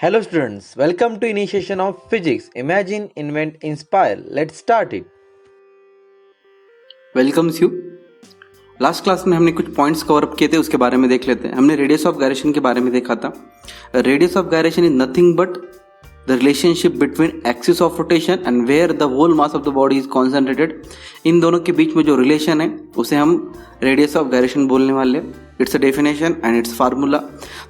Hello students, welcome to initiation of physics. Imagine, invent, inspire. Let's start it. Welcomes you. Last class में हमने कुछ points cover up किए थे, उसके बारे में देख लेते हैं। हमने रेडियस ऑफ गायरेशन के बारे में देखा था। Radius of gyration is nothing but the relationship between axis of rotation and where the whole mass of the body is concentrated. इन दोनों के बीच में जो रिलेशन है उसे हम रेडियस ऑफ गायरेशन बोलने वाले। It's a definition and it's formula.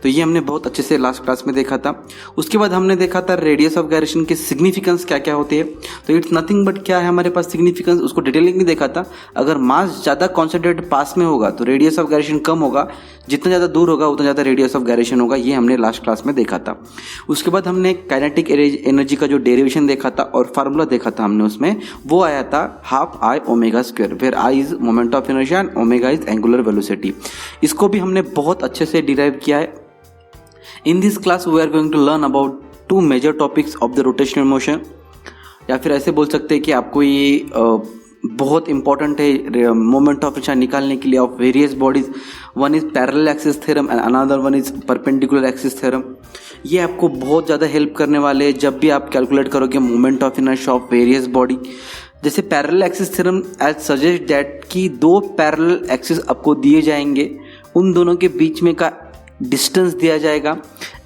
तो ये हमने बहुत अच्छे से लास्ट क्लास में देखा था। उसके बाद हमने देखा था रेडियस ऑफ गायरेशन के सिग्निफिकेंस क्या क्या होते हैं। तो इट्स नथिंग बट क्या है हमारे पास सिग्निफिकेंस, उसको डिटेलिंग नहीं देखा था। अगर मास ज़्यादा कॉन्सेंट्रेटेड पास में होगा तो रेडियस ऑफ गायरेशन कम होगा, जितना ज़्यादा दूर होगा उतना ज़्यादा रेडियस ऑफ गायरेशन होगा। ये हमने लास्ट क्लास में देखा था। उसके बाद हमने काइनेटिक एनर्जी का जो डेरिवेशन देखा था और फार्मूला देखा था हमने, उसमें वो आया था half I omega square, where I is moment of inertia and omega is angular velocity. इसको भी हमने बहुत अच्छे से डिराइव किया है। In this class we are going to learn about two major topics of the rotational motion, या फिर ऐसे बोल सकते हैं कि आपको ये बहुत इंपॉर्टेंट है मोमेंट ऑफ इनर्शिया निकालने के लिए of various bodies. One is parallel axis theorem and another one is perpendicular axis theorem. ये आपको बहुत ज़्यादा हेल्प करने वाले हैं जब भी आप कैलकुलेट करोगे moment of inertia of various body. जैसे parallel axis theorem as suggest that कि दो पैरेलल एक्सिस आपको दिए जाएंगे, उन दोनों के बीच में का डिस्टेंस दिया जाएगा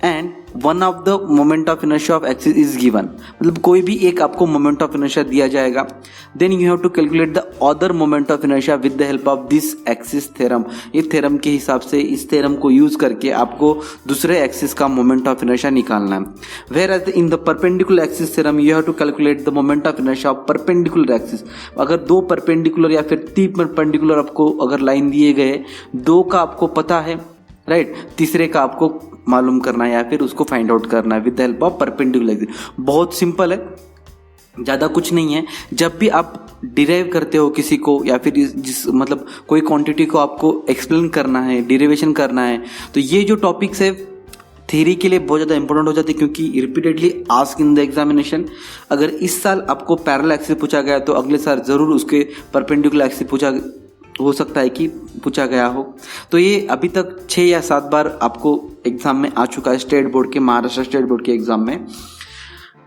and one of the moment of inertia of axis is given. मतलब कोई भी एक आपको मोमेंट ऑफ इनर्शिया दिया जाएगा, then you have to calculate the other moment of inertia with the help of this axis theorem. ये theorem के हिसाब से, इस थ्योरम को यूज करके आपको दूसरे एक्सिस का मोमेंट ऑफ इनर्शिया निकालना है। Whereas in the perpendicular axis theorem you have to calculate the moment of inertia of perpendicular axis. अगर दो परपेंडिकुलर या फिर 3 परपेंडिकुलर आपको अगर लाइन दिए गए, दो का आपको पता है राइट, तीसरे का आपको मालूम करना है या फिर उसको फाइंड आउट करना है with the help of perpendicular axis. बहुत सिंपल है, ज़्यादा कुछ नहीं है। जब भी आप डिराइव करते हो किसी को या फिर जिस मतलब कोई क्वांटिटी को आपको एक्सप्लेन करना है, डिराइवेशन करना है, तो ये जो टॉपिक्स है थ्योरी के लिए बहुत ज़्यादा इंपॉर्टेंट हो जाते हैं, क्योंकि repeatedly ask in the examination. अगर इस साल आपको पैरेलल एक्सिस पूछा गया तो अगले साल ज़रूर उसके परपेंडिकुलर एक्सिस पूछा हो सकता है कि पूछा गया हो। तो ये अभी तक 6 या 7 बार आपको एग्जाम में आ चुका है, स्टेट बोर्ड के, महाराष्ट्र स्टेट बोर्ड के एग्जाम में।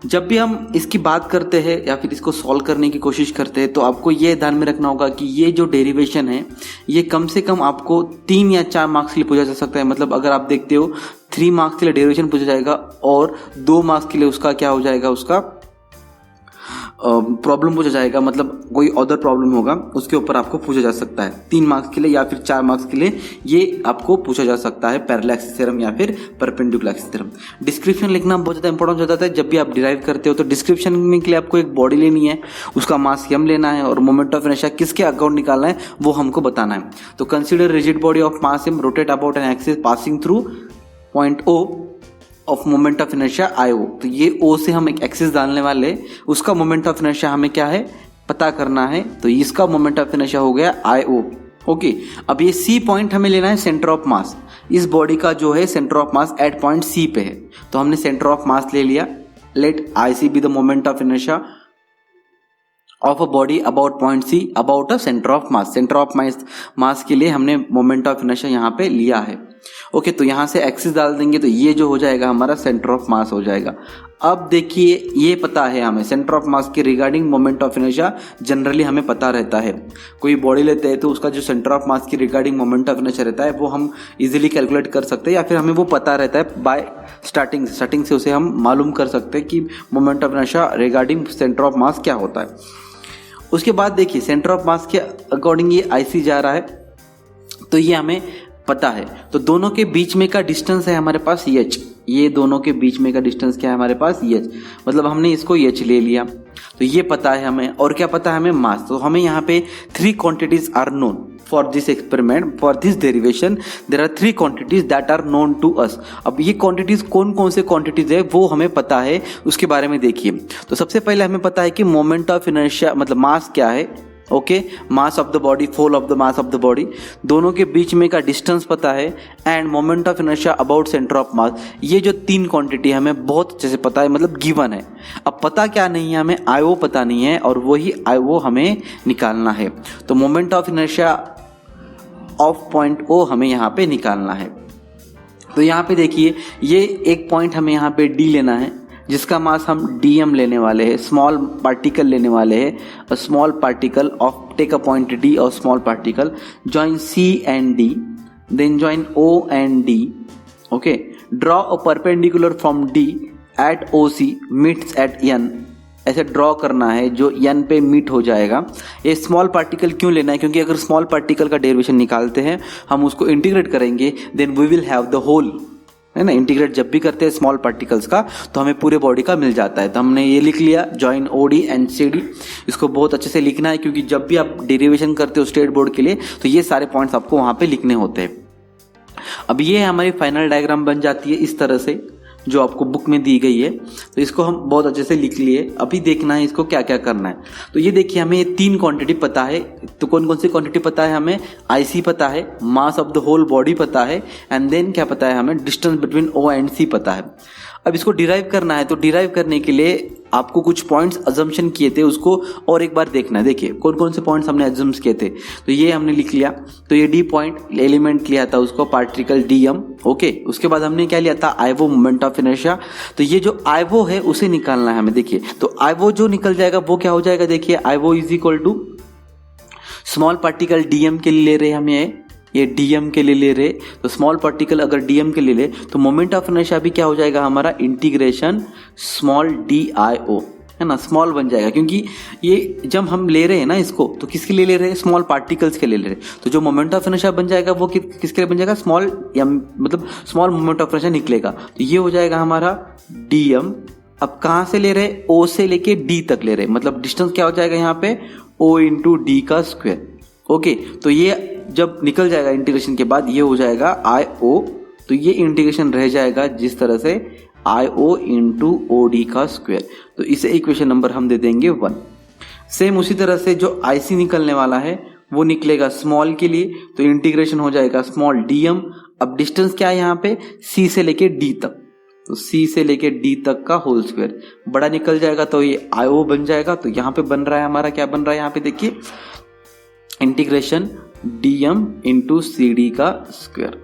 जब भी हम इसकी बात करते हैं या फिर इसको सॉल्व करने की कोशिश करते हैं तो आपको ये ध्यान में रखना होगा कि ये जो डेरिवेशन है ये कम से कम आपको 3 या 4 मार्क्स के लिए पूछा जा सकता है। मतलब अगर आप देखते हो 3 मार्क्स के लिए डेरिवेशन पूछा जाएगा और 2 मार्क्स के लिए उसका क्या हो जाएगा, उसका प्रॉब्लम पूछा जाएगा, मतलब कोई अदर प्रॉब्लम होगा उसके ऊपर आपको पूछा जा सकता है। 3 मार्क्स के लिए या फिर 4 मार्क्स के लिए ये आपको पूछा जा सकता है, पैरेलल एक्सिस थ्योरम या फिर परपेंडिकुलर एक्सिस थ्योरम। डिस्क्रिप्शन लिखना बहुत ज़्यादा इंपॉर्टेंट हो जाता है। जब भी आप डिराइव करते हो तो डिस्क्रिप्शन में के लिए आपको एक बॉडी लेनी है, उसका मास m लेना है और मोमेंट ऑफ इनर्शिया किसके अकाउंट निकालना है वो हमको बताना है। तो consider rigid body of mass m rotate about an axis passing through point O of moment of inertia I O. तो ये ओ से हम एक एक्सिस डालने वाले, उसका मोमेंट ऑफ इनर्शिया हमें क्या है पता करना है। तो इसका मोमेंट ऑफ इनर्शिया हो गया आई ओ। ओके, अब ये सी पॉइंट हमें लेना है सेंटर ऑफ मास। इस बॉडी का जो है centre of mass at point C पे है, तो हमने सेंटर ऑफ मास ले लिया। Let I C be the moment of inertia of a body about point C about a centre of mass. Centre of mass के लिए हमने moment of inertia यहाँ पे लिया है। ओके, तो यहाँ से एक्सिस डाल देंगे तो ये जो हो जाएगा हमारा सेंटर ऑफ मास हो जाएगा। अब देखिए ये पता है हमें सेंटर ऑफ मास के regarding moment of inertia generally हमें पता रहता है। कोई बॉडी लेते हैं तो उसका जो सेंटर ऑफ मास की रिगार्डिंग मोमेंट ऑफ इनर्शिया रहता है वो हम इजीली कैलकुलेट कर सकते हैं, या फिर हमें वो पता रहता है बाय स्टार्टिंग से उसे हम मालूम कर सकते हैं कि moment of inertia regarding centre of मास क्या होता है। उसके बाद देखिए सेंटर ऑफ मास के अकॉर्डिंग ये IC जा रहा है, तो ये हमें पता है। तो दोनों के बीच में का डिस्टेंस है हमारे पास h। ये दोनों के बीच में का डिस्टेंस क्या है हमारे पास h, मतलब हमने इसको h ले लिया। तो ये पता है हमें, और क्या पता है हमें मास। तो हमें यहाँ पे 3 quantities are known for this experiment, for this derivation there are 3 quantities that are known to us. अब ये क्वांटिटीज कौन कौन से क्वांटिटीज है वो हमें पता है, उसके बारे में देखिए। तो सबसे पहले हमें पता है कि मोमेंट ऑफ इनर्शिया मतलब मास क्या है। Okay, mass of the body, fall of the mass of the body, दोनों के बीच में का डिस्टेंस पता है and moment of inertia about centre of mass. ये जो 3 क्वांटिटी हमें बहुत अच्छे से पता है, मतलब गिवन है। अब पता क्या नहीं है हमें, IO पता नहीं है और वही IO हमें निकालना है। तो moment of inertia of point O हमें यहाँ पे निकालना है। तो यहाँ पे देखिए ये एक पॉइंट हमें यहाँ पे डी लेना है, जिसका मास हम डीएम लेने वाले हैं, स्मॉल पार्टिकल लेने वाले हैं। A small particle of take a point D और small particle join C and D, then join O and D. Okay, draw a perpendicular from D at O C meets at N. ऐसे draw करना है जो N पे meet हो जाएगा। ये small particle क्यों लेना है? क्योंकि अगर स्मॉल पार्टिकल का डेरिवेशन निकालते हैं, हम उसको इंटीग्रेट करेंगे, then we will have the whole, है ना। इंटीग्रेट जब भी करते हैं स्मॉल पार्टिकल्स का तो हमें पूरे बॉडी का मिल जाता है। तो हमने ये लिख लिया join O D and C D. इसको बहुत अच्छे से लिखना है, क्योंकि जब भी आप डेरिवेशन करते हो स्टेट बोर्ड के लिए तो ये सारे पॉइंट्स आपको वहां पे लिखने होते हैं। अब ये हमारी फाइनल डायग्राम बन जाती है इस तरह से, जो आपको बुक में दी गई है। तो इसको हम बहुत अच्छे से लिख लिए। अभी देखना है इसको क्या क्या करना है। तो ये देखिए हमें ये 3 क्वांटिटी पता है। तो कौन कौन सी क्वांटिटी पता है हमें? आईसी पता है, mass of the whole body पता है, एंड देन क्या पता है हमें? Distance between O and C पता है। अब इसको डिराइव करना है। तो डिराइव करने के लिए आपको कुछ पॉइंट्स अजम्पशन किए थे, उसको और एक बार देखना है। देखिए कौन कौन से पॉइंट्स हमने अजम्स किए थे। तो ये हमने लिख लिया। तो ये डी पॉइंट एलिमेंट लिया था उसको, पार्टिकल डीएम। ओके, उसके बाद हमने क्या लिया था? आईवो, मोमेंट ऑफ इनर्शिया। तो ये जो आईवो है उसे निकालना है हमें। देखिए तो आईवो जो निकल जाएगा वो क्या हो जाएगा? देखिए I O is equal to small particle DM के लिए ले रहे हम, ये डीएम के लिए ले रहे। तो स्मॉल पार्टिकल अगर डीएम के लिए ले तो मोमेंट ऑफ इनर्शिया भी क्या हो जाएगा हमारा? इंटीग्रेशन स्मॉल डी आई ओ, है ना। स्मॉल बन जाएगा, क्योंकि ये जब हम ले रहे हैं ना इसको, तो किसके लिए ले रहे हैं? स्मॉल पार्टिकल्स के लिए ले रहे हैं। तो जो मोमेंट ऑफ इनर्शिया बन जाएगा वो किसके लिए बन जाएगा? स्मॉल, या मतलब स्मॉल मोमेंट ऑफ इनर्शिया निकलेगा। तो ये हो जाएगा हमारा डीएम। अब कहाँ से ले रहे हैं? ओ से लेके डी तक ले रहे हैं। मतलब डिस्टेंस क्या हो जाएगा यहाँ पे? ओ इंटू डी का स्क्वायर। ओके, तो ये जब निकल जाएगा इंटीग्रेशन के बाद ये हो जाएगा आई ओ। तो ये इंटीग्रेशन रह जाएगा जिस तरह से आई ओ इंटू ओ डी का स्क्वायर। तो इसे इक्वेशन नंबर हम दे देंगे 1। सेम उसी तरह से जो आई सी निकलने वाला है वो निकलेगा स्मॉल के लिए। तो इंटीग्रेशन हो जाएगा स्मॉल डीएम। अब डिस्टेंस क्या है यहाँ पे? सी से लेके डी तक। तो सी से लेके डी तक का होल स्क्वायर बड़ा निकल जाएगा, तो ये आई ओ बन जाएगा। तो यहाँ पे बन रहा है हमारा, क्या बन रहा है यहाँ पे? देखिए integration DM into C D का स्क्वायर,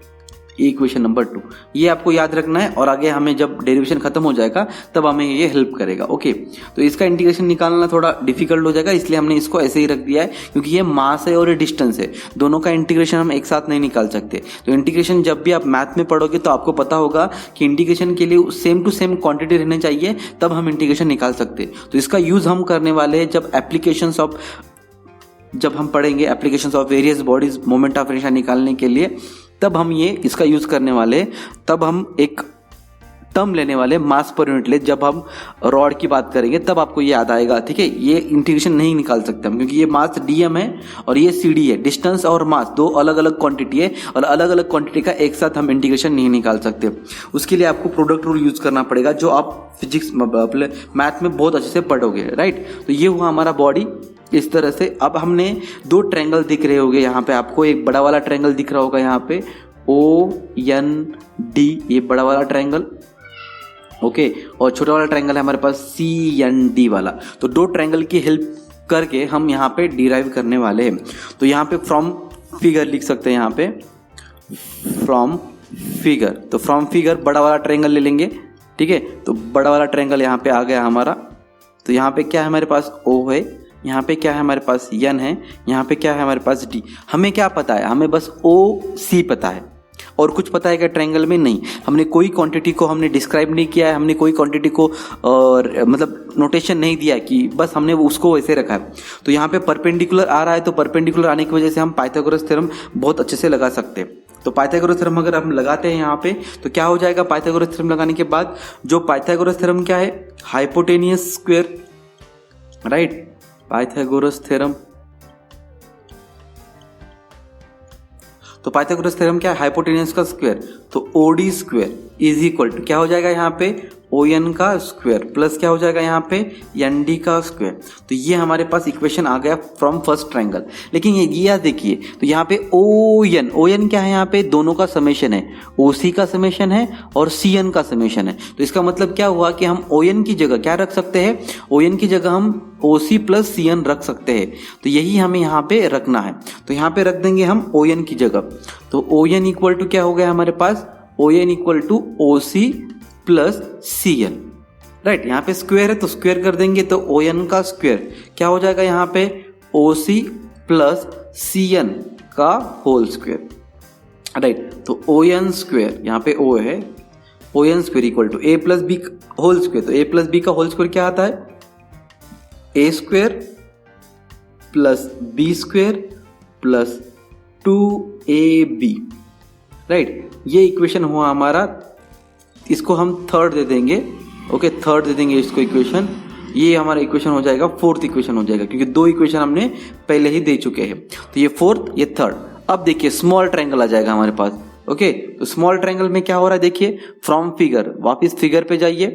इक्वेशन नंबर 2। ये आपको याद रखना है, और आगे हमें जब डेरिवेशन खत्म हो जाएगा तब हमें ये हेल्प करेगा। ओके, तो इसका इंटीग्रेशन निकालना थोड़ा डिफिकल्ट हो जाएगा, इसलिए हमने इसको ऐसे ही रख दिया है, क्योंकि ये मास है और ये डिस्टेंस है। दोनों का इंटीग्रेशन हम एक साथ नहीं निकाल सकते। तो इंटीग्रेशन जब भी आप मैथ में पढ़ोगे तो आपको पता होगा कि इंटीग्रेशन के लिए सेम टू सेम क्वांटिटी रहने चाहिए, तब हम इंटीग्रेशन निकाल सकते। तो इसका यूज हम करने वाले हैं जब हम पढ़ेंगे applications of various bodies moment of inertia निकालने के लिए, तब हम ये इसका यूज करने वाले। तब हम एक टर्म लेने वाले मास पर यूनिट ले, जब हम रॉड की बात करेंगे तब आपको ये याद आएगा। ठीक है, ये इंटीग्रेशन नहीं निकाल सकते हम, क्योंकि ये मास डीएम है और ये सीडी है। डिस्टेंस और मास दो अलग अलग क्वांटिटी है, और अलग अलग क्वांटिटी का एक साथ हम इंटीग्रेशन नहीं निकाल सकते। उसके लिए आपको प्रोडक्ट रूल यूज करना पड़ेगा, जो आप फिजिक्स मैथ में बहुत अच्छे से पढ़ोगे, राइट। तो ये हुआ हमारा बॉडी इस तरह से। अब हमने 2 ट्रायंगल दिख रहे होंगे यहाँ पे आपको। एक बड़ा वाला ट्रायंगल दिख रहा होगा यहाँ पे ओ एन डी, ये बड़ा वाला ट्रायंगल। ओके, और छोटा वाला ट्रायंगल है हमारे पास सी एन डी वाला। तो 2 ट्रायंगल की हेल्प करके हम यहाँ पे डिराइव करने वाले हैं। तो यहाँ पे फ्रॉम फिगर लिख सकते हैं, यहाँ पे फ्रॉम फिगर। तो फ्रॉम फिगर बड़ा वाला ट्रायंगल ले लेंगे। ठीक है, तो बड़ा वाला ट्रायंगल यहाँ पे आ गया हमारा। तो यहाँ पे क्या है हमारे पास? ओ है। यहाँ पे क्या है हमारे पास? एन है। यहाँ पे क्या है हमारे पास? डी। हमें क्या पता है? हमें बस ओ सी पता है, और कुछ पता है क्या ट्रायंगल में? नहीं। हमने कोई क्वांटिटी को हमने डिस्क्राइब नहीं किया है, हमने कोई क्वांटिटी को मतलब नोटेशन नहीं दिया है, कि बस हमने उसको वैसे रखा है। तो यहाँ पे परपेंडिकुलर आ रहा है, तो परपेंडिकुलर आने की वजह से हम पाइथागोरस थ्योरम बहुत अच्छे से लगा सकते हैं। तो पाइथागोरस थ्योरम अगर हम लगाते हैं यहाँ पे, तो क्या हो जाएगा? पाइथागोरस थ्योरम लगाने के बाद जो पाइथागोरस थ्योरम क्या है? Hypotenuse square, right. Pythagoras theorem, तो पाइथागोरस थ्योरम क्या है? हाइपोटेनियस का स्क्वायर। तो OD square is equal to क्या हो जाएगा यहाँ पे? ओ एन का स्क्वायर प्लस क्या हो जाएगा यहाँ पे? एन डी का स्क्वायर। तो ये हमारे पास इक्वेशन आ गया फ्रॉम फर्स्ट ट्रायंगल। लेकिन ये याद देखिए, तो यहाँ पे ओ एन क्या है? यहाँ पे दोनों का समेशन है, ओ सी का समेशन है और सी एन का समेशन है। तो इसका मतलब क्या हुआ कि हम ओ एन की जगह क्या रख सकते हैं? ओ एन की जगह हम ओ सी प्लस सी एन रख सकते हैं। तो यही हमें यहाँ पे रखना है। तो यहाँ पे रख देंगे हम ओ एन की जगह। तो ओ एन इक्वल टू क्या हो गया हमारे पास? O N equal to O C plus C N, right. यहाँ पे स्क्वायर है तो स्क्वायर कर देंगे, तो ओ एन का स्क्वायर क्या हो जाएगा यहाँ पे, O C plus C N का होल स्क्वायर, राइट। तो ओ एन स्क्वायर, यहाँ पे ओ है, O N square equal to A plus B whole square, तो ए प्लस बी का होल स्क्वायर क्या आता है, A square plus B square plus 2ab, right. ये इक्वेशन हुआ हमारा, इसको हम थर्ड दे देंगे, ओके, थर्ड दे देंगे इसको इक्वेशन। ये हमारा इक्वेशन हो जाएगा, फोर्थ इक्वेशन हो जाएगा, क्योंकि दो इक्वेशन हमने पहले ही दे चुके हैं। तो ये फोर्थ, ये थर्ड। अब देखिए स्मॉल ट्रायंगल आ जाएगा हमारे पास, ओके। तो स्मॉल ट्रायंगल में क्या हो रहा है, देखिए फ्रॉम फिगर, वापिस फिगर पे जाइए,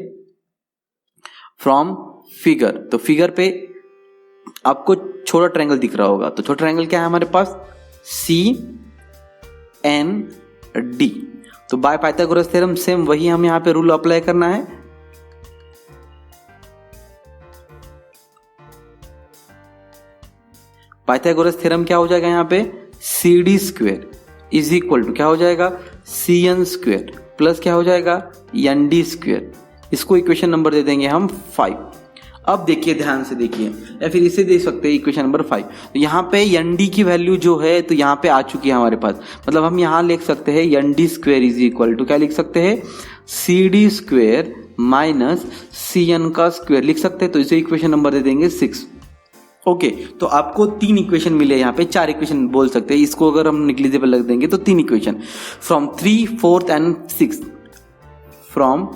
फ्रॉम फिगर, तो फिगर पे आपको छोटा ट्रायंगल दिख रहा होगा। तो छोटा ट्रायंगल क्या है हमारे पास, सी एन डी। तो बाय पाइथागोरस थ्योरम सेम वही हमें यहाँ पे रूल अप्लाई करना है। पाइथागोरस थ्योरम क्या हो जाएगा यहाँ पे, C D square is equal to क्या हो जाएगा, सी एन स्क्वेयर प्लस क्या हो जाएगा, एन डी स्क्वेयर। इसको इक्वेशन नंबर दे देंगे हम 5। अब देखिए ध्यान से देखिए, या फिर इसे दे सकते हैं इक्वेशन नंबर 5। तो यहाँ पे एन डी की वैल्यू जो है तो यहाँ पे आ चुकी है हमारे पास, मतलब हम यहाँ लिख सकते हैं N D square is equal to क्या लिख सकते हैं, C D square minus C N का स्क्वेयर लिख सकते हैं। तो इसे इक्वेशन नंबर दे देंगे 6, ओके। तो आपको 3 इक्वेशन मिले, यहाँ पे 4 इक्वेशन बोल सकते हैं, इसको अगर हम निग्लिजिबल रख देंगे तो 3 equation from 3, 4th and 6th, from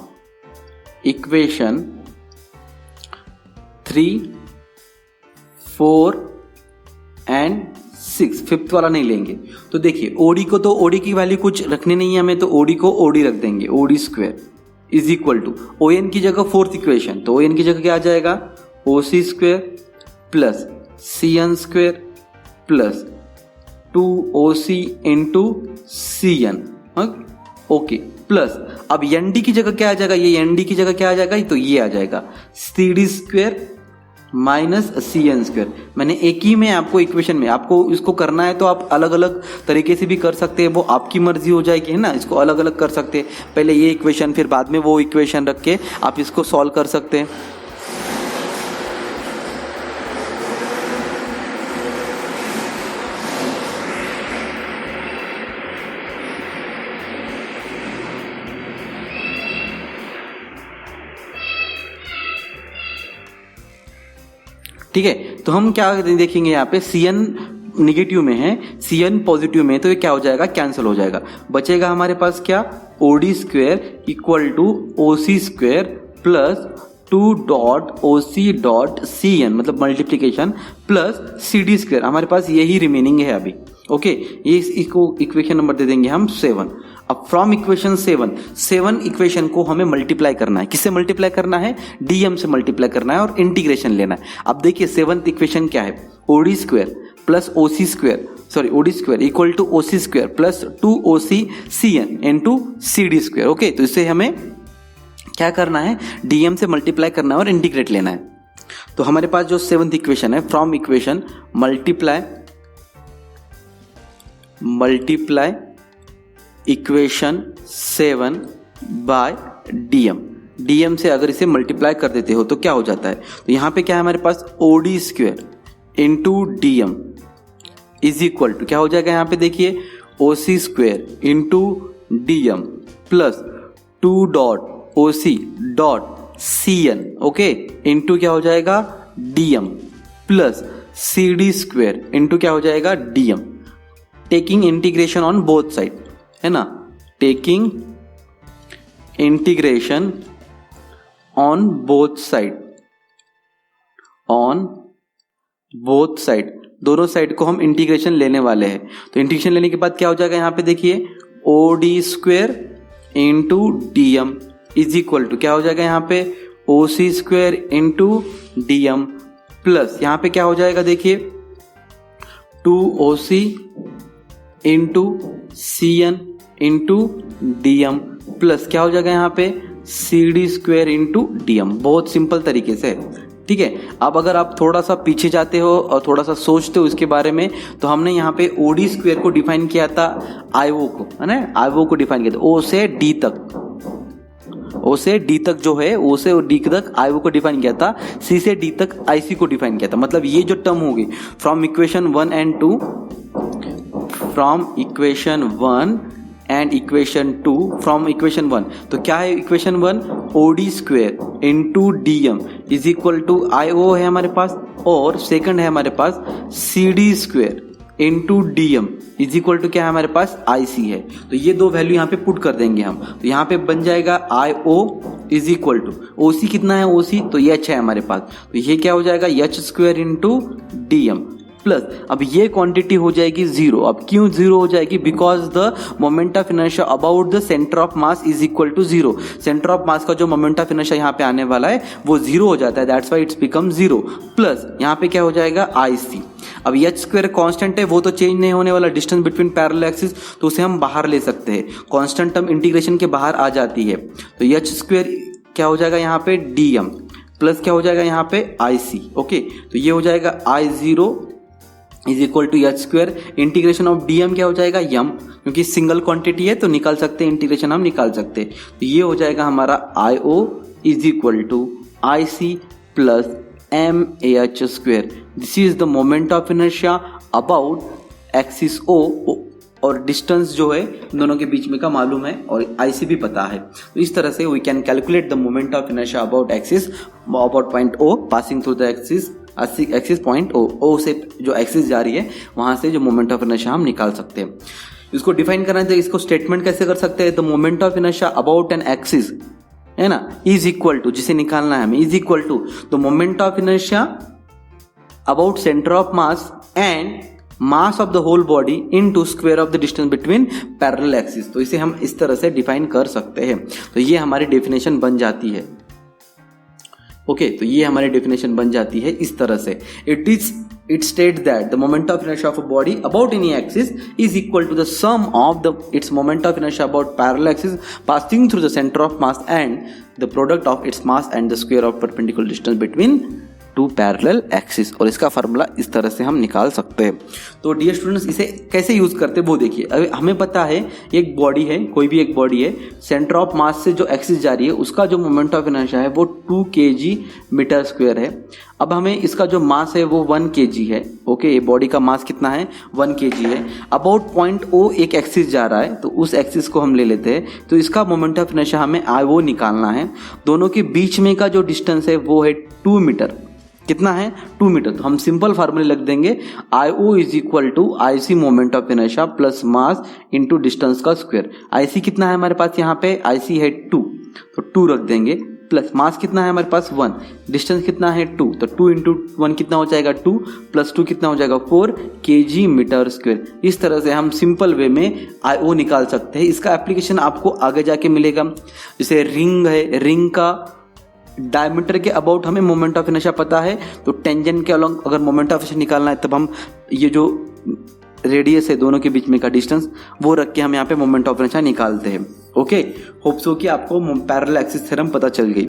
equation 3, 4 and 6, 5th वाला नहीं लेंगे। तो देखिए ओडी को, तो ओडी की वैल्यू कुछ रखनी नहीं है हमें, तो ओडी को ओडी रख देंगे, OD square is equal to O N की जगह 4th इक्वेशन, तो ओ एन की जगह क्या आ जाएगा, O C square plus C N square plus 2oc into C N, okay, plus अब एन डी की जगह क्या आ जाएगा, ये एन डी की जगह क्या आ जाएगा, तो ये आ जाएगा C D square minus C N square. मैंने एक ही में आपको इक्वेशन में, आपको इसको करना है तो आप अलग अलग तरीके से भी कर सकते हैं, वो आपकी मर्जी हो जाएगी, है ना। इसको अलग अलग कर सकते हैं, पहले ये इक्वेशन फिर बाद में वो इक्वेशन रख के आप इसको सॉल्व कर सकते हैं। ठीक है, तो हम क्या देखेंगे यहाँ पे, सी एन निगेटिव में है, सी एन पॉजिटिव में है, तो ये क्या हो जाएगा, कैंसिल हो जाएगा। बचेगा हमारे पास क्या, O D square equal to O C square plus 2 dot O C dot C N, मतलब multiplication plus C D square. हमारे पास यही रिमेनिंग है अभी, ओके। ये इसको इक्वेशन नंबर दे देंगे हम 7। अब फ्रॉम इक्वेशन 7 इक्वेशन को हमें मल्टीप्लाई करना है, किससे मल्टीप्लाई करना है, डीएम से मल्टीप्लाई करना है और इंटीग्रेशन लेना है। अब देखिए 7th इक्वेशन क्या है, OD square plus OC square, sorry OD square equal to OC square plus 2oc C N into C D square, okay. तो इससे हमें क्या करना है, डीएम से मल्टीप्लाई करना है और इंटीग्रेट लेना है। तो हमारे पास जो 7th इक्वेशन है, from equation multiply equation 7 by DM, DM से अगर इसे मल्टीप्लाई कर देते हो तो क्या हो जाता है, तो यहाँ पे क्या है हमारे पास, OD square into DM is equal to क्या हो जाएगा, यहाँ पे देखिए OC square into DM plus 2 dot OC dot C N, okay, into क्या हो जाएगा, DM plus C D square into क्या हो जाएगा, DM, taking integration on both side, है ना, taking integration on both side, दोनों साइड को हम इंटीग्रेशन लेने वाले हैं। तो इंटीग्रेशन लेने के बाद क्या हो जाएगा, यहाँ पे देखिए O D square into DM is equal to क्या हो जाएगा, यहाँ पे O C square into DM plus यहाँ पे क्या हो जाएगा, देखिए 2oc into C N into DM plus क्या हो जाएगा, यहाँ पे C D square into DM. बहुत सिंपल तरीके से, ठीक है। अब अगर आप थोड़ा सा पीछे जाते हो और थोड़ा सा सोचते हो इसके बारे में, तो हमने यहाँ पे ओडी स्क्वायर को डिफाइन किया था आईओ को, है ना, आईओ को डिफाइन किया था ओ से डी तक, ओ से डी तक जो है, ओ से डी तक आईओ को डिफाइन किया था, सी से डी तक आईसी को डिफाइन किया था। मतलब ये जो टर्म होगी from equation 1 and 2, from equation 1 and equation 2, from equation 1, तो क्या है equation 1, OD square into DM is equal to IO है हमारे पास, और सेकंड है हमारे पास C D square into DM is equal to क्या है हमारे पास, आईसी है। तो ये दो वैल्यू यहाँ पे पुट कर देंगे हम, तो यहाँ पे बन जाएगा IO is equal to OC, कितना है ओसी, तो एच है हमारे पास, तो ये क्या हो जाएगा H square into DM plus, अब ये क्वांटिटी हो जाएगी जीरो। अब क्यों जीरो हो जाएगी, because the moment of inertia about the centre of mass is equal to zero. Centre of mass का जो मोमेंट ऑफ इनर्शिया यहाँ पे आने वाला है वो जीरो हो जाता है, that's why it's become zero. Plus यहाँ पे क्या हो जाएगा आईसी। अब एच स्क्वायर कांस्टेंट है, वो तो चेंज नहीं होने वाला, डिस्टेंस बिटवीन पैरेलल एक्सिस, तो उसे हम बाहर ले सकते हैं, कांस्टेंट टर्म इंटीग्रेशन के बाहर आ जाती है। तो एच स्क्वायर क्या हो जाएगा यहाँ पे डीएम प्लस क्या हो जाएगा यहाँ पे आईसी। ओके, तो ये हो जाएगा I zero is equal to H square, integration of DM क्या हो जाएगा यम, क्योंकि सिंगल क्वांटिटी है तो निकाल सकते हैं, इंटीग्रेशन हम निकाल सकते हैं। तो ये हो जाएगा हमारा I O is equal to I C plus M H square. This is the moment of inertia about axis O, और डिस्टेंस जो है दोनों के बीच में का मालूम है और आईसी भी पता है। तो इस तरह से we can calculate the moment of inertia about axis, about point O passing through the axis point O से जो एक्सिस जा रही है वहां से जो मोमेंट ऑफ इनर्शिया हम निकाल सकते हैं। इसको डिफाइन करना है तो इसको स्टेटमेंट कैसे कर सकते हैं, the moment of inertia about an axis है ना, इज इक्वल टू, जिसे निकालना है हमें, is equal to the moment of inertia about centre of mass and mass of the whole body into square of the distance between parallel axis. तो इसे हम इस तरह से डिफाइन कर सकते हैं। तो ये हमारी डेफिनेशन बन जाती है। ओके, तो ये हमारी डेफिनेशन बन जाती है इस तरह से, it states that the moment of inertia of a body about any axis is equal to the sum of its moment of inertia about parallel axis passing through the center of mass and the product of its mass and the square of perpendicular distance between two parallel axis. और इसका formula इस तरह से हम निकाल सकते हैं। तो डियर स्टूडेंट्स, इसे कैसे यूज करते हैं वो देखिए। अभी हमें पता है एक बॉडी है, कोई भी एक बॉडी है, सेंटर ऑफ मास से जो एक्सिस जा रही है उसका जो मोमेंट ऑफ इनर्शिया है वो 2 kg मीटर स्क्वायर है। अब हमें इसका जो मास है वो 1 kg है। ओके, ये बॉडी का मास कितना है 1 kg है। अबाउट पॉइंट ओ एक एक्सिस जा रहा है, तो उस एक्सिस को हम ले लेते हैं। तो इसका मोमेंट ऑफ इनर्शिया हमें वो निकालना है। दोनों के बीच में का जो डिस्टेंस है वो है 2 मीटर। कितना है 2 मीटर। तो हम सिंपल फार्मूले लग देंगे, I O is equal to I C moment of inertia plus mass into distance का स्क्वायर। आई सी कितना है हमारे पास, यहाँ पे आई सी है 2, तो 2 रख देंगे, प्लस मास कितना है हमारे पास 1, डिस्टेंस कितना है 2, तो 2 इंटू 1 कितना हो जाएगा 2, प्लस 2 कितना हो जाएगा 4 kg मीटर स्क्वायर। इस तरह से हम सिंपल वे में आई ओ निकाल सकते हैं। इसका एप्लीकेशन आपको आगे जाके मिलेगा। जैसे रिंग है, रिंग का डायमीटर के अबाउट हमें मोमेंट ऑफ इनर्शिया पता है, तो टेंजेंट के अलॉन्ग अगर मोमेंट ऑफ इनर्शिया निकालना है तब हम ये जो रेडियस है दोनों के बीच में का डिस्टेंस वो रख के हम यहाँ पे मोमेंट ऑफ इनर्शिया निकालते हैं। ओके, होप सो कि आपको पैरेलल एक्सिस थ्योरम पता चल गई।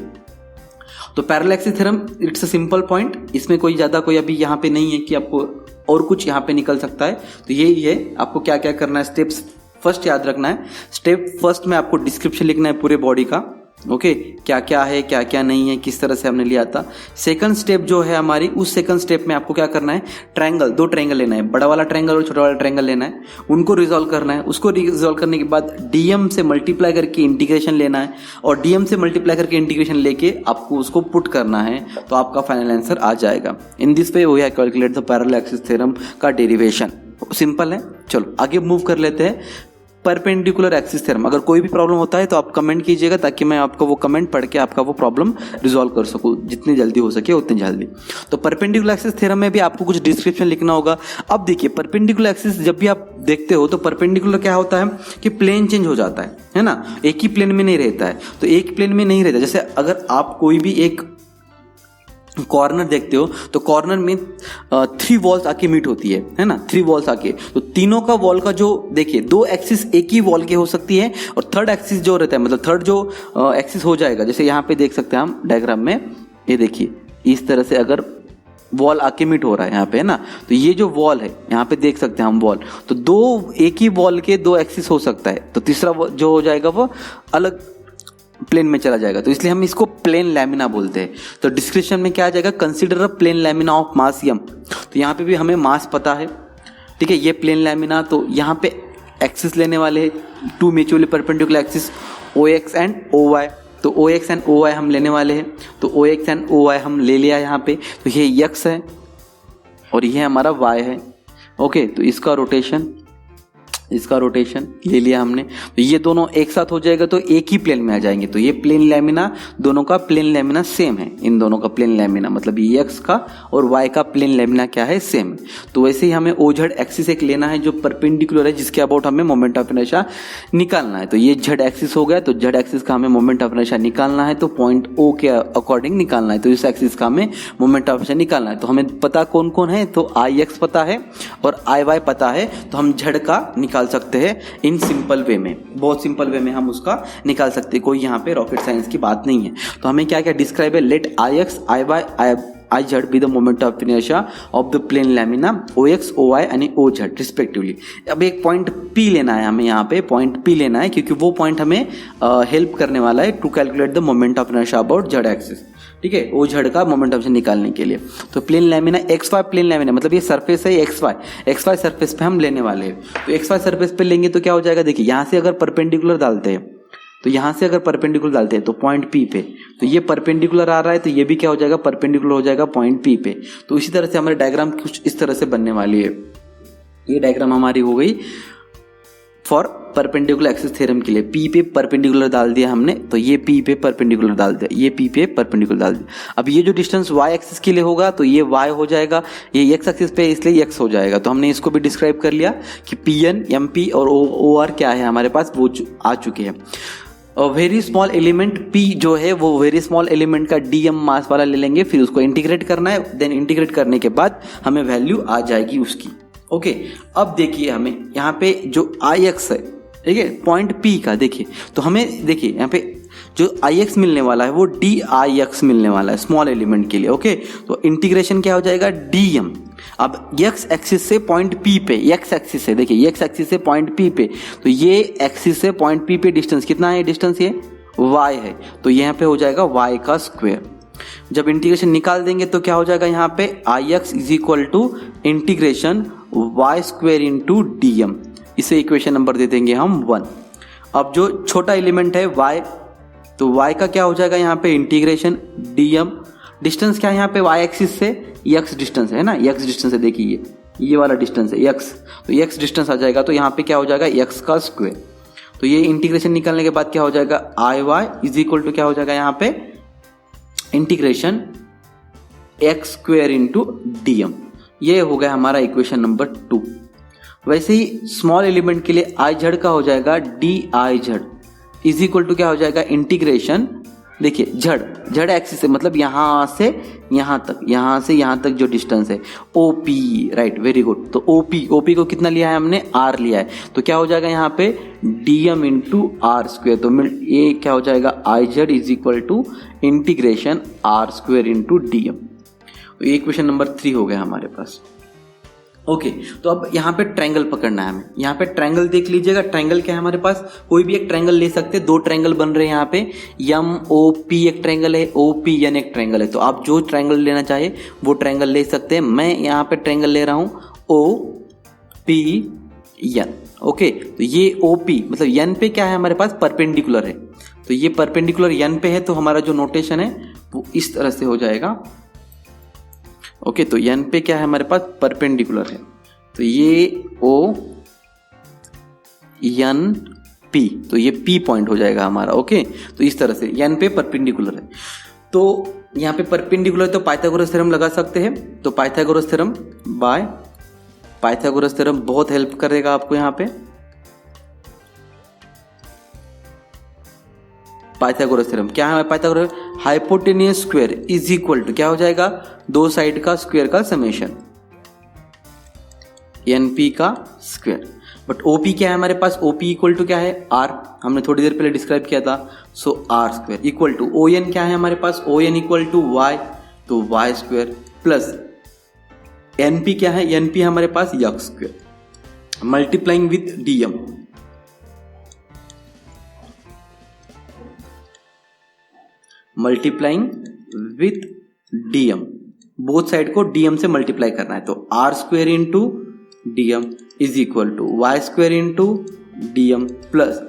तो parallel axis theorem it's a simple point, इसमें कोई ज्यादा कोई अभी यहाँ पे नहीं है कि आपको और कुछ यहाँ पे निकल सकता है। तो यही है, आपको क्या क्या करना है, स्टेप्स फर्स्ट याद रखना है। स्टेप फर्स्ट में आपको डिस्क्रिप्शन लिखना है पूरे बॉडी का। ओके, क्या क्या है क्या क्या नहीं है, किस तरह से हमने लिया था। सेकंड स्टेप जो है हमारी, उस सेकंड स्टेप में आपको क्या करना है, ट्रायंगल, 2 ट्रायंगल लेना है, बड़ा वाला ट्रायंगल और छोटा वाला ट्रायंगल लेना है, उनको रिजॉल्व करना है। उसको रिजॉल्व करने के बाद डीएम से मल्टीप्लाई करके इंटीग्रेशन लेना है, और डीएम से मल्टीप्लाई करके इंटीग्रेशन लेके आपको उसको पुट करना है, तो आपका फाइनल आंसर आ जाएगा। In this way we have calculate the parallel axis theorem का डेरिवेशन। सिंपल है। चलो आगे मूव कर लेते हैं। परपेंडिकुलर एक्सिस थ्योरम, अगर कोई भी प्रॉब्लम होता है तो आप कमेंट कीजिएगा, ताकि मैं आपका वो कमेंट पढ़ के आपका वो प्रॉब्लम रिजॉल्व कर सकूं, जितनी जल्दी हो सके उतनी जल्दी। तो परपेंडिकुलर एक्सिस थ्योरम में भी आपको कुछ डिस्क्रिप्शन लिखना होगा। अब देखिए, परपेंडिकुलर एक्सिस जब भी आप देखते हो तो परपेंडिकुलर क्या होता है कि प्लेन चेंज हो जाता है ना, एक ही प्लेन में नहीं रहता है। तो एक प्लेन में नहीं रहता, जैसे अगर आप कोई भी एक कॉर्नर देखते हो तो कॉर्नर में 3 वॉल्स आके मीट होती है ना, 3 वॉल्स आके, तो तीनों का वॉल का जो देखिए 2 एक्सिस एक ही वॉल के हो सकती है, और थर्ड एक्सिस जो रहता है, मतलब थर्ड जो एक्सिस हो जाएगा, जैसे यहाँ पे देख सकते हैं हम डायग्राम में, ये देखिए इस तरह से अगर वॉल आके मीट हो रहा है यहाँ पे, है ना, तो ये जो वॉल है यहाँ पे देख सकते हैं हम वॉल, तो दो एक ही वॉल के दो एक्सिस हो सकता है, तो तीसरा जो हो जाएगा वो अलग प्लेन में चला जाएगा, तो इसलिए हम इसको प्लेन लैमिना बोलते हैं। तो डिस्क्रिप्शन में क्या आ जाएगा, consider a plane lamina of mass m। तो यहाँ पे भी हमें मास पता है, ठीक है, ये प्लेन लैमिना, तो यहाँ पे एक्सिस लेने वाले two mutually perpendicular axis OX and OY, तो OX एंड OY हम लेने वाले हैं, तो OX एंड OY हम ले लिया यहाँ पे, तो ये X है और ये हमारा Y है। ओके, तो इसका रोटेशन ले लिया हमने, तो ये दोनों एक साथ हो जाएगा तो एक ही प्लेन में आ जाएंगे, तो ये प्लेन लैमिना, दोनों का प्लेन लैमिना सेम है, इन दोनों का प्लेन लैमिना मतलब ये X का और Y का प्लेन लैमिना क्या है, सेम है। तो वैसे ही हमें OZ एक्सिस एक लेना है जो परपेंडिकुलर है, जिसके अबाउट हमें मोमेंट ऑफ इनर्शिया निकालना है, तो ये Z एक्सिस हो गया, तो Z एक्सिस का हमें मोमेंट ऑफ इनर्शिया निकालना है, तो पॉइंट O के अकॉर्डिंग निकालना है, तो इस एक्सिस का हमें मोमेंट ऑफ इनर्शिया निकालना है। तो हमें पता कौन कौन है, तो IX पता है और IY पता है, तो हम Z का निकाल सकते हैं इन सिंपल वे में, बहुत सिंपल वे में हम उसका निकाल सकते हैं, कोई यहाँ पे रॉकेट साइंस की बात नहीं है। तो हमें क्या क्या डिस्क्राइब है, late IX IY IZ be the moment of inertia of the plane lamina OX OY and OZ respectively। अब एक पॉइंट P लेना है हमें, यहाँ पे पॉइंट P लेना है क्योंकि वो पॉइंट हमें हेल्प करने वाला है to calculate the moment of inertia about Z axis, ठीक है, OZ का मोमेंट ऑफ इनर्शिया निकालने के लिए। तो plane lamina XY plane lamina मतलब ये सरफेस है XY सरफेस पे हम लेने वाले हैं, तो XY सरफेस पे लेंगे तो क्या हो जाएगा, देखिए यहाँ से अगर परपेंडिकुलर डालते हैं, तो यहाँ से अगर परपेंडिकुलर डालते हैं तो पॉइंट P पे, तो ये परपेंडिकुलर आ रहा है, तो ये भी क्या हो जाएगा, परपेंडिकुलर हो जाएगा पॉइंट P पे। तो इसी तरह से हमारी डायग्राम कुछ इस तरह से बनने वाली है। ये डायग्राम हमारी हो गई फॉर परपेंडिकुलर एक्सिस थ्योरम के लिए, P पे परपेंडिकुलर डाल दिया हमने, तो ये P पे परपेंडिकुलर डाल दिया, ये P पे परपेंडिकुलर डाल दिया। अब ये जो डिस्टेंस Y एक्सिस के लिए होगा तो ये Y हो जाएगा, ये X एक्सिस पे इसलिए X हो जाएगा। तो हमने इसको भी डिस्क्राइब कर लिया कि PN MP और OR क्या है हमारे पास, वो आ चुके हैं। वेरी स्मॉल एलिमेंट P जो है वो वेरी स्मॉल एलिमेंट का DM मास वाला ले लेंगे, फिर उसको इंटीग्रेट करना है, देन इंटीग्रेट करने के बाद हमें वैल्यू आ जाएगी उसकी। ओके, अब देखिए हमें यहाँ पे जो IX है, ठीक है, पॉइंट P का देखिए, तो हमें देखिए यहाँ पे जो IX मिलने वाला है वो DIX मिलने वाला है स्मॉल एलिमेंट के लिए। ओके, तो इंटीग्रेशन क्या हो जाएगा, DM। अब X एक्सिस से पॉइंट P पे, X एक्सिस से देखिए, X एक्सिस से पॉइंट P पे, तो ये एक्सिस से पॉइंट P पे डिस्टेंस कितना है, डिस्टेंस ये Y है, तो यहाँ पे हो जाएगा Y का स्क्वायर। जब इंटीग्रेशन निकाल देंगे तो क्या हो जाएगा, यहाँ पे IX is equal to integration Y square into DM, इसे इक्वेशन नंबर दे देंगे हम 1। अब जो छोटा एलिमेंट है Y, तो Y का क्या हो जाएगा, यहाँ पे इंटीग्रेशन DM, डिस्टेंस क्या है यहाँ पे Y एक्सिस से X डिस्टेंस है ना, X डिस्टेंस है, देखिए ये वाला डिस्टेंस है X, तो X डिस्टेंस आ जाएगा, तो यहाँ पे क्या हो जाएगा X का स्क्वायर। तो ये इंटीग्रेशन निकालने के बाद क्या हो जाएगा, IY इज इक्वल टू क्या हो जाएगा यहाँ पे integration X square into DM। ये हो गया हमारा इक्वेशन नंबर 2। वैसे ही स्मॉल एलिमेंट के लिए IZ का हो जाएगा DIZ इज इक्वल टू क्या हो जाएगा इंटीग्रेशन, देखिए Z एक्सिस से मतलब यहाँ से यहाँ तक, यहाँ से यहाँ तक जो डिस्टेंस है OP, राइट, वेरी गुड। तो OP को कितना लिया है हमने, R लिया है, तो क्या हो जाएगा यहाँ पे DM इंटू R स्क्वेयर। तो ये क्या हो जाएगा IZ is equal to integration R square into DM। तो ये इक्वेशन नंबर 3 हो गया हमारे पास। ओके, तो अब यहाँ पे ट्रायंगल पकड़ना है हमें। यहाँ पे ट्रायंगल देख लीजिएगा, ट्रायंगल क्या है हमारे पास, कोई भी एक ट्रायंगल ले सकते हैं, दो ट्रायंगल बन रहे हैं यहाँ पे, MOP एक ट्रायंगल है, OPN एक ट्रायंगल है। तो आप जो ट्रायंगल लेना चाहे वो ट्रायंगल ले सकते हैं। मैं यहाँ पे ट्रायंगल ले रहा हूँ OPN। ओके, तो ये OP मतलब N पे क्या है हमारे पास, परपेंडिकुलर है, तो ये परपेंडिकुलर N पे है, तो हमारा जो नोटेशन है वो इस तरह से हो जाएगा। ओके, तो N पे क्या है हमारे पास, परपेंडिकुलर है, तो ये ONP, तो ये P पॉइंट हो जाएगा हमारा। ओके, तो इस तरह से N पे परपेंडिकुलर है, तो यहाँ पे परपेंडिकुलर तो पाइथागोरस थ्योरम लगा सकते हैं। तो Pythagoras theorem by Pythagoras theorem बहुत हेल्प करेगा आपको यहाँ पे। पाइथागोरस थ्योरम क्या है, Pythagoras hypotenuse square is equal to क्या हो जाएगा, दो साइड का स्क्वायर का समेशन NP का स्क्वायर। बट OP क्या है हमारे पास, OP इक्वल टू क्या है R, हमने थोड़ी देर पहले डिस्क्राइब किया था, so R square equal to ON क्या है हमारे पास, ON इक्वल टू Y, तो वाई स्क्वायर प्लस एनपी क्या है, एनपी है हमारे पास X square multiplying with DM, multiplying with DM, both side को डीएम से मल्टीप्लाई करना है। तो R square into DM is equal to Y square into DM plus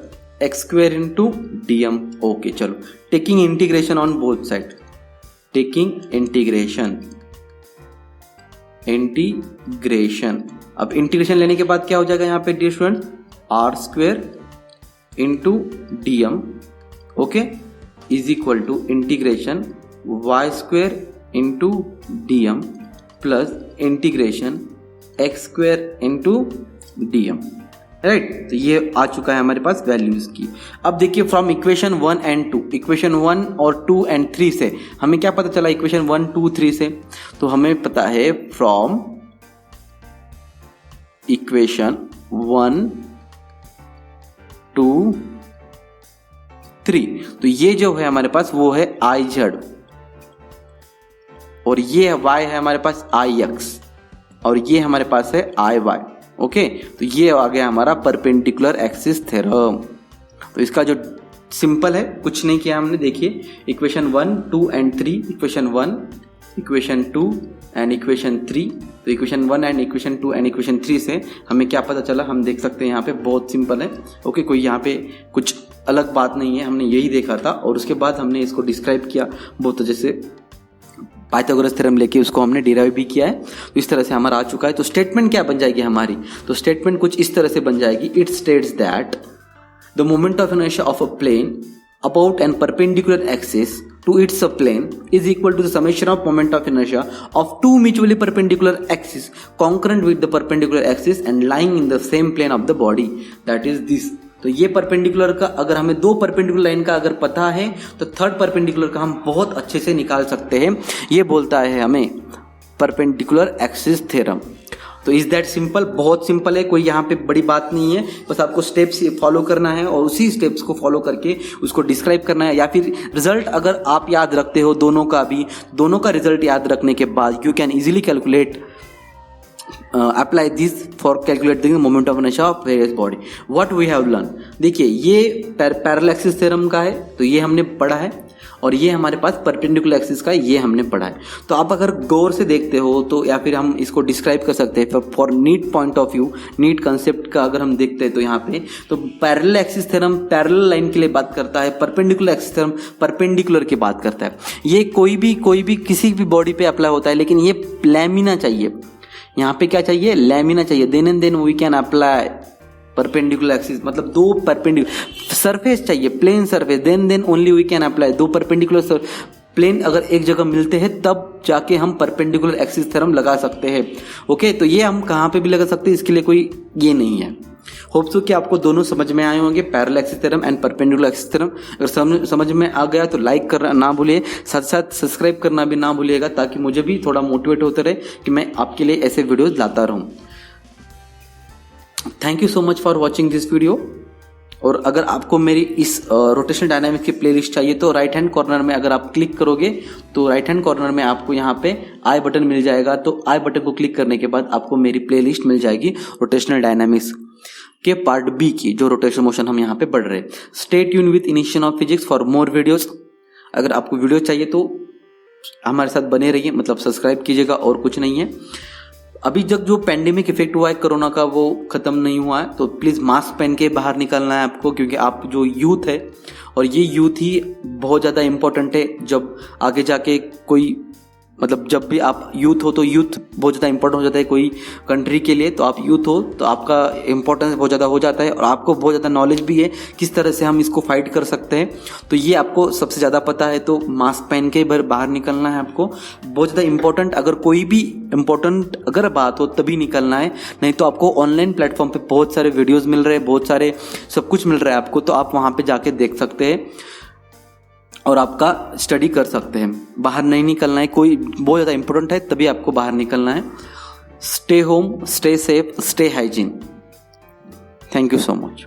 X square into DM. Okay चलो, taking integration on both side, taking integration. अब integration लेने के बाद क्या हो जाएगा यहाँ पे dear student, R square into DM okay is equal to integration Y square into DM plus integration X square into DM, right. तो ये आ चुका है हमारे पास वैल्यूज की। अब देखिए फ्रॉम इक्वेशन 1 एंड 2, इक्वेशन 1 और 2 एंड 3 से हमें क्या पता चला, इक्वेशन 1 2 3 से तो हमें पता है फ्रॉम इक्वेशन 1 2 3, तो ये जो है हमारे पास वो है आई जेड और ये y है हमारे पास आई एक्स और ये हमारे पास है आई वाई। ओके, तो ये आ गया हमारा परपेंडिकुलर एक्सिस थ्योरम। तो इसका जो सिंपल है, कुछ नहीं किया हमने, देखिए equation 1 2 and 3, equation 1 equation 2 and equation 3, तो equation 1 and equation 2 and equation 3 से हमें क्या पता चला, हम देख सकते हैं यहाँ पे बहुत सिंपल है। ओके, कोई यहाँ पे कुछ अलग बात नहीं है, हमने यही देखा था और उसके बाद हमने इसको डिस्क्राइब किया बहुत अच्छे से, पाइथागोरस थ्योरम लेके उसको हमने डिराइव भी किया है। तो इस तरह से हमारा आ चुका है। तो स्टेटमेंट क्या बन जाएगी हमारी, तो स्टेटमेंट कुछ इस तरह से बन जाएगी, it states that the moment of inertia of a plane about an perpendicular axis to its plane is equal to the summation of moment of inertia of two mutually perpendicular axes concurrent with the perpendicular axis and lying in the same plane of the body, that is this। तो ये perpendicular का अगर हमें दो perpendicular line का अगर पता है तो थर्ड परपेंडिकुलर का हम बहुत अच्छे से निकाल सकते हैं। ये बोलता है हमें परपेंडिकुलर एक्सिस थ्योरम। तो इज दैट सिंपल, बहुत सिंपल है, कोई यहाँ पे बड़ी बात नहीं है, बस आपको स्टेप्स फॉलो करना है और उसी स्टेप्स को फॉलो करके उसको डिस्क्राइब करना है। या फिर रिजल्ट अगर आप याद रखते हो दोनों का भी, दोनों का रिजल्ट याद रखने के बाद you can easily calculate apply this for calculating moment of inertia of various body. What we have learn, देखिए ये पैरेलल एक्सिस थ्योरम का है तो ये हमने पढ़ा है और ये हमारे पास परपेंडिकुलर एक्सिस का ये हमने पढ़ा है। तो आप अगर गौर से देखते हो तो या फिर हम इसको डिस्क्राइब कर सकते हैं for NEET point of view, NEET concept का अगर हम देखते हैं तो यहाँ पे तो parallel axis theorem parallel line के लिए बात करता है, परपेंडिकुलर एक्सिस थ्योरम परपेंडिकुलर की बात करता है। ये कोई भी किसी भी बॉडी पे अप्लाई होता है, लेकिन ये लैमिना चाहिए, यहाँ पे क्या चाहिए, लैमिना चाहिए, then and then we can apply perpendicular axis, मतलब दो परपेंडिकुलर सरफेस चाहिए, plane surface, then only we can apply. दो परपेंडिकुलर प्लेन अगर एक जगह मिलते हैं तब जाके हम परपेंडिकुलर एक्सिस थ्योरम लगा सकते हैं। ओके, तो ये हम कहाँ पे भी लगा सकते हैं, इसके लिए कोई ये नहीं है। होप सो कि आपको दोनों समझ में आए होंगे, parallel axis theorem and perpendicular axis theorem. अगर समझ में आ गया तो लाइक करना ना भूलिए, साथ साथ सब्सक्राइब करना भी ना भूलिएगा, ताकि मुझे भी थोड़ा मोटिवेट होते रहे कि मैं आपके लिए ऐसे वीडियोज लाता रहूँ। Thank you so much for watching this video. और अगर आपको मेरी इस रोटेशनल डायनामिक्स की प्लेलिस्ट चाहिए तो राइट हैंड कॉर्नर में अगर आप क्लिक करोगे तो राइट हैंड कॉर्नर में आपको यहाँ पे आई बटन मिल जाएगा। तो आई बटन को क्लिक करने के बाद आपको मेरी प्लेलिस्ट मिल जाएगी रोटेशनल डायनामिक्स के पार्ट बी की, जो रोटेशनल मोशन हम यहाँ पे पढ़ रहे हैं। Stay tune with initiation of physics for more videos. अगर आपको वीडियो चाहिए तो हमारे साथ बने रहिए, मतलब सब्सक्राइब कीजिएगा और कुछ नहीं है। अभी तक जो पैंडेमिक इफेक्ट हुआ है कोरोना का वो खत्म नहीं हुआ है, तो प्लीज़ मास्क पहन के बाहर निकलना है आपको, क्योंकि आप जो यूथ है और ये यूथ ही बहुत ज़्यादा इम्पोर्टेंट है। जब आगे जाके कोई मतलब जब भी आप यूथ हो तो यूथ बहुत ज़्यादा इंपॉर्टेंट हो जाता है कोई कंट्री के लिए। तो आप यूथ हो तो आपका इम्पोर्टेंस बहुत ज़्यादा हो जाता है और आपको बहुत ज़्यादा नॉलेज भी है किस तरह से हम इसको फाइट कर सकते हैं। तो ये आपको सबसे ज़्यादा पता है, तो मास्क पहन के बाहर निकलना है आपको, बहुत ज़्यादा इंपॉर्टेंट। अगर कोई भी इम्पोर्टेंट अगर बात हो तभी निकलना है, नहीं तो आपको ऑनलाइन प्लेटफॉर्म पर बहुत सारे वीडियोज़ मिल रहे हैं, बहुत सारे सब कुछ मिल रहा है आपको, तो आप वहाँ पर जाके देख सकते हैं और आपका स्टडी कर सकते हैं। बाहर नहीं निकलना है, कोई बहुत ज़्यादा इंपॉर्टेंट है तभी आपको बाहर निकलना है। Stay home, stay safe, stay hygiene. Thank you so much.